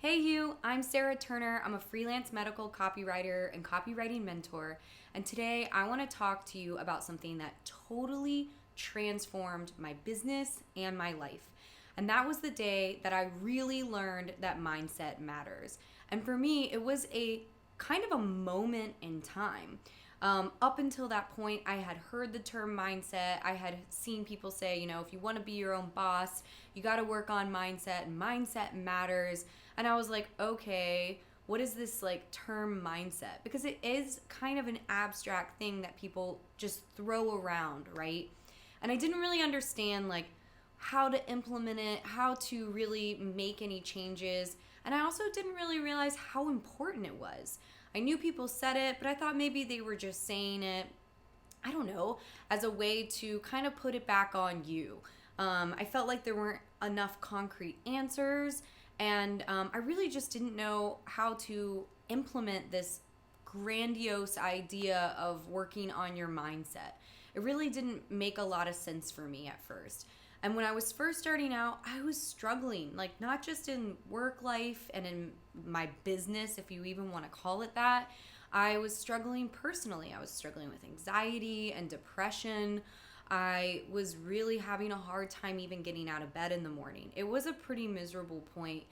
Hey you, I'm Sarah Turner. I'm a freelance medical copywriter and copywriting mentor. And today I want to talk to you about something that totally transformed my business and my life. And that was the day that I really learned that mindset matters. And for me, it was a kind of a moment in time. Up until that point, I had heard the term mindset. I had seen people say, if you want to be your own boss, you got to work on mindset, and mindset matters. And I was like, okay, what is this like term mindset? Because it is kind of an abstract thing that people just throw around, right? And I didn't really understand like how to implement it, how to really make any changes. And I also didn't really realize how important it was. I knew people said it, but I thought maybe they were just saying it, I don't know, as a way to kind of put it back on you. I felt like there weren't enough concrete answers, and I really just didn't know how to implement this grandiose idea of working on your mindset. It really didn't make a lot of sense for me at first. And when I was first starting out, I was struggling, like not just in work life and in my business, if you even want to call it that. I was struggling personally. I was struggling with anxiety and depression. I was really having a hard time even getting out of bed in the morning. It was a pretty miserable point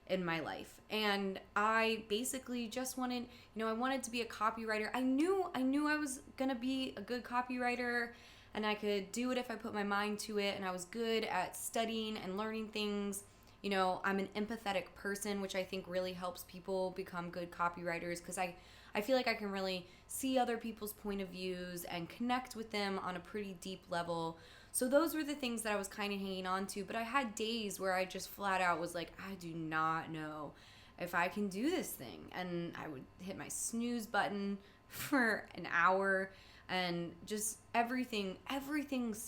in my life. And I basically just wanted, I wanted to be a copywriter. I knew I was going to be a good copywriter and I could do it if I put my mind to it, and I was good at studying and learning things. I'm an empathetic person, which I think really helps people become good copywriters because I feel like I can really see other people's point of views and connect with them on a pretty deep level. So those were the things that I was kind of hanging on to, but I had days where I just flat out was like, I do not know if I can do this thing. And I would hit my snooze button for an hour, and just everything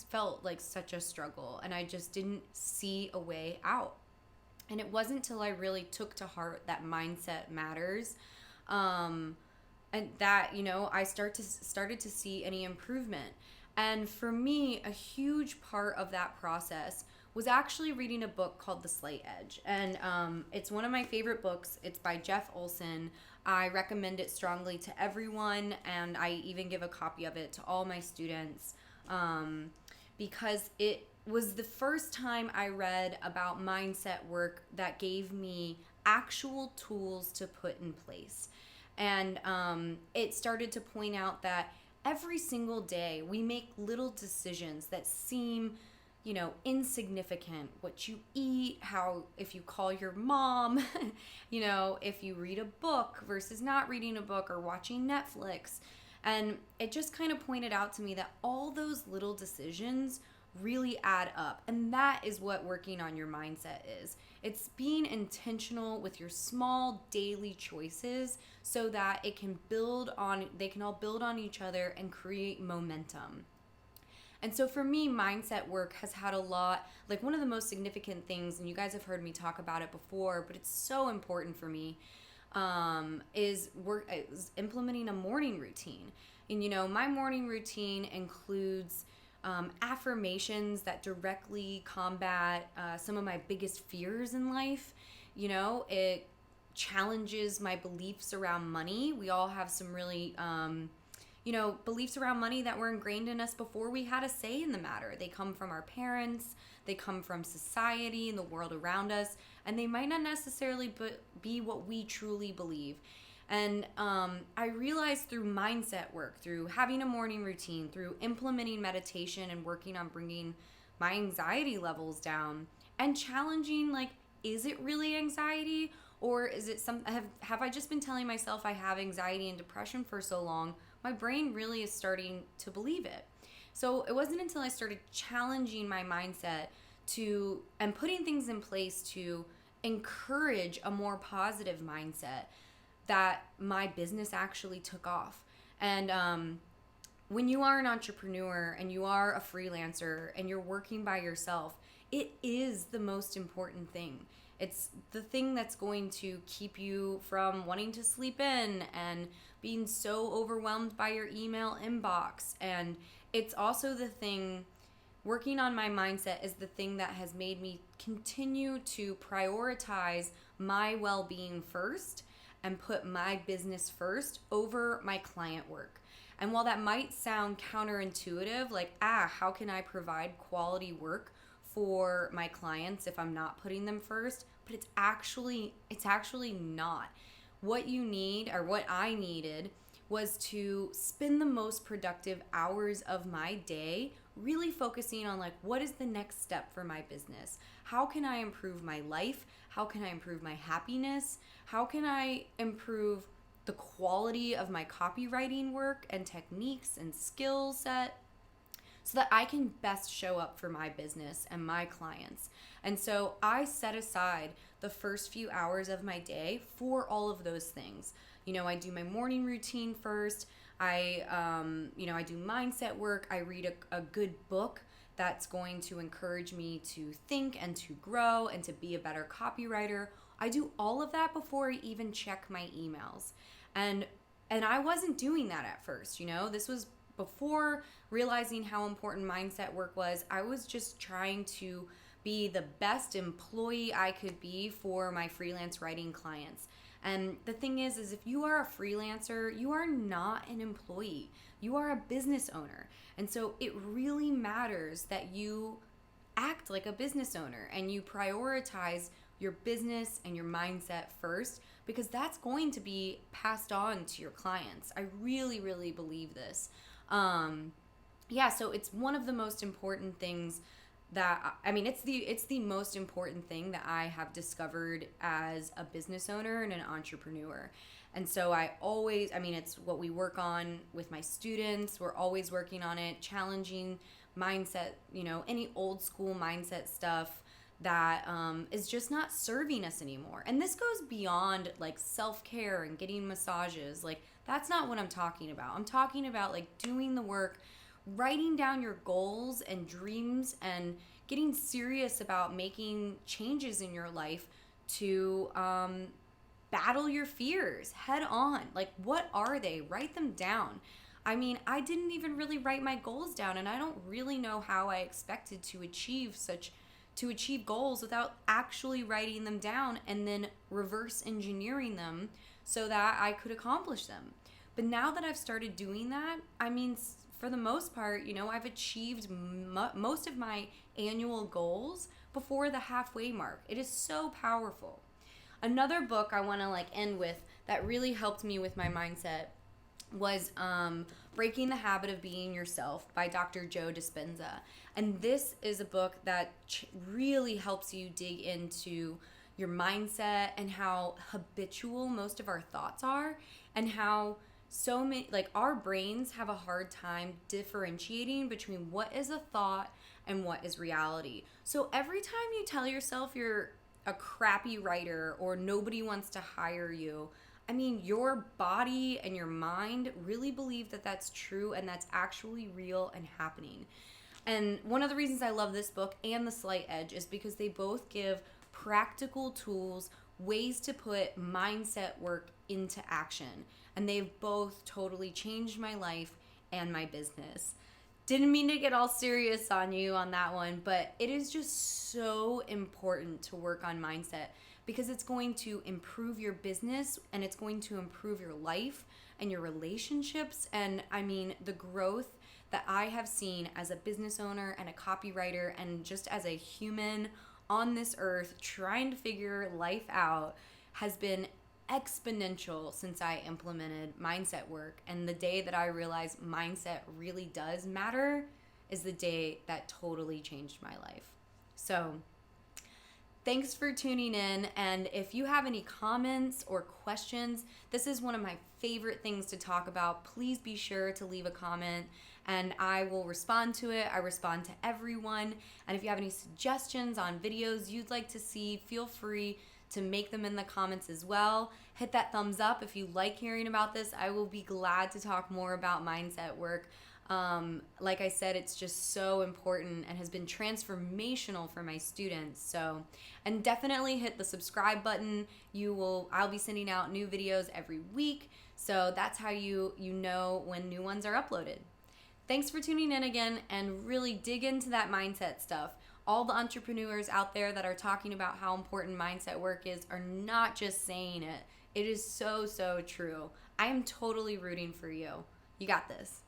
felt like such a struggle, and I just didn't see a way out. And it wasn't till I really took to heart that mindset matters, and that I started to see any improvement. And for me, a huge part of that process was actually reading a book called The Slight Edge. And it's one of my favorite books. It's by Jeff Olson. I recommend it strongly to everyone, and I even give a copy of it to all my students because it was the first time I read about mindset work that gave me actual tools to put in place. And it started to point out that every single day we make little decisions that seem insignificant. What you eat, if you call your mom, if you read a book versus not reading a book or watching Netflix. And it just kind of pointed out to me that all those little decisions really add up. And that is what working on your mindset is. It's being intentional with your small daily choices so that they can all build on each other and create momentum. And so for me, mindset work has had a lot, like one of the most significant things, and you guys have heard me talk about it before, but it's so important for me, is implementing a morning routine. And my morning routine includes affirmations that directly combat some of my biggest fears in life. It challenges my beliefs around money. We all have some really beliefs around money that were ingrained in us before we had a say in the matter. They come from our parents, they come from society and the world around us, and they might not necessarily be what we truly believe. And I realized through mindset work, through having a morning routine, through implementing meditation and working on bringing my anxiety levels down and challenging, like, is it really anxiety? Or is it have I just been telling myself I have anxiety and depression for so long? My brain really is starting to believe it. So it wasn't until I started challenging my mindset and putting things in place to encourage a more positive mindset that my business actually took off. And when you are an entrepreneur and you are a freelancer and you're working by yourself, it is the most important thing. It's the thing that's going to keep you from wanting to sleep in and being so overwhelmed by your email inbox. And it's also the thing working on my mindset is the thing that has made me continue to prioritize my well-being first and put my business first over my client work. And while that might sound counterintuitive, like, how can I provide quality work for my clients if I'm not putting them first? But it's actually not. What you need, or what I needed, was to spend the most productive hours of my day really focusing on, like, what is the next step for my business? How can I improve my life? How can I improve my happiness? How can I improve the quality of my copywriting work and techniques and skill set so that I can best show up for my business and my clients? And so I set aside the first few hours of my day for all of those things. I do my morning routine first. I do mindset work. I read a good book that's going to encourage me to think and to grow and to be a better copywriter. I do all of that before I even check my emails. And I wasn't doing that at first, This was before realizing how important mindset work was. I was just trying to be the best employee I could be for my freelance writing clients. And the thing is if you are a freelancer, you are not an employee. You are a business owner. And so it really matters that you act like a business owner and you prioritize your business and your mindset first, because that's going to be passed on to your clients. I really, really believe this. So it's one of the most important things it's the most important thing that I have discovered as a business owner and an entrepreneur. And so it's what we work on with my students. We're always working on it, challenging mindset, any old school mindset stuff that is just not serving us anymore. And this goes beyond like self-care and getting massages. Like, that's not what I'm talking about. I'm talking about like doing the work, writing down your goals and dreams, and getting serious about making changes in your life to battle your fears head on. Like, what are they? Write them down. I didn't even really write my goals down, and I don't really know how I expected to achieve goals without actually writing them down and then reverse engineering them so that I could accomplish them. But now that I've started doing that, for the most part, I've achieved most of my annual goals before the halfway mark. It is so powerful. Another book I want to end with that really helped me with my mindset was Breaking the Habit of Being Yourself by Dr. Joe Dispenza. And this is a book that really helps you dig into your mindset and how habitual most of our thoughts are, and how so many, our brains have a hard time differentiating between what is a thought and what is reality. So every time you tell yourself you're a crappy writer or nobody wants to hire you, your body and your mind really believe that that's true and that's actually real and happening. And one of the reasons I love this book and The Slight Edge is because they both give practical tools, ways to put mindset work into action. And they've both totally changed my life and my business. Didn't mean to get all serious on you on that one, but it is just so important to work on mindset, because it's going to improve your business and it's going to improve your life and your relationships. And the growth that I have seen as a business owner and a copywriter and just as a human on this earth trying to figure life out has been exponential since I implemented mindset work. And the day that I realized mindset really does matter is the day that totally changed my life. So thanks for tuning in. And if you have any comments or questions, this is one of my favorite things to talk about. Please be sure to leave a comment and I will respond to it. I respond to everyone. And if you have any suggestions on videos you'd like to see, feel free to make them in the comments as well. Hit that thumbs up if you like hearing about this. I will be glad to talk more about mindset work. Like I said, it's just so important and has been transformational for my students. So, and definitely hit the subscribe button. I'll be sending out new videos every week. So that's how you know when new ones are uploaded. Thanks for tuning in again and really dig into that mindset stuff. All the entrepreneurs out there that are talking about how important mindset work is are not just saying it. It is so, so true. I am totally rooting for you. You got this.